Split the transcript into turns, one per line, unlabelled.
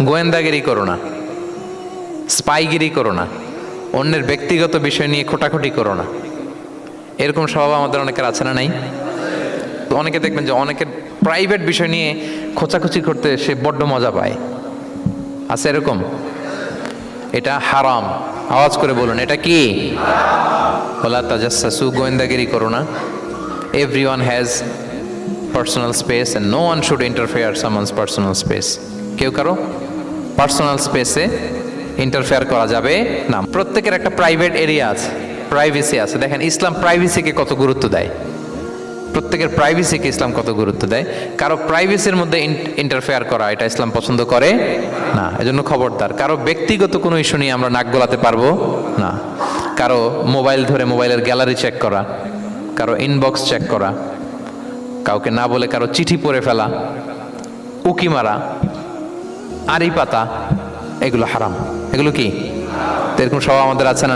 গোয়েন্দাগিরি করো না, স্পাইগিরি করো না, অন্যের ব্যক্তিগত বিষয় নিয়ে খোটাখুটি করো না। এরকম স্বভাব আমাদের অনেকের আছে না নাই? অনেকে দেখবেন যে অনেকের প্রাইভেট বিষয় নিয়ে খোঁচাখুচি করতে সে বড্ড মজা পায়। আছে এরকম? এটা হারাম। আওয়াজ করে বলুন, এটা কি? ওয়ালা তাজাসসু, গোয়েন্দাগিরি করো না। Everyone has personal space and no one should interfere someone's personal space. কেউ কারো পার্সোনাল স্পেসে ইন্টারফেয়ার করা যাবে না। প্রত্যেকের একটা প্রাইভেট এরিয়া আছে, প্রাইভেসি আছে। দেখেন ইসলাম প্রাইভেসিকে কত গুরুত্ব দেয়। প্রত্যেকের প্রাইভেসিকে ইসলাম কত গুরুত্ব দেয়। কারো প্রাইভেসির মধ্যে ইন্টারফেয়ার করা এটা ইসলাম পছন্দ করে না। এজন্য খবরদার, কারো ব্যক্তিগত কোনো ইস্যু নিয়ে আমরা নাক গলাতে পারবো না। কারো মোবাইল ধরে মোবাইলের গ্যালারি চেক করা, কারো ইনবক্স চেক করা, কাউকে না বলে কারো চিঠি পড়ে ফেলা, উকি মারা, আড়ি পাতা, এগুলো হারাম। এগুলো কি? তো এরকম স্বভাব আমাদের আছে না?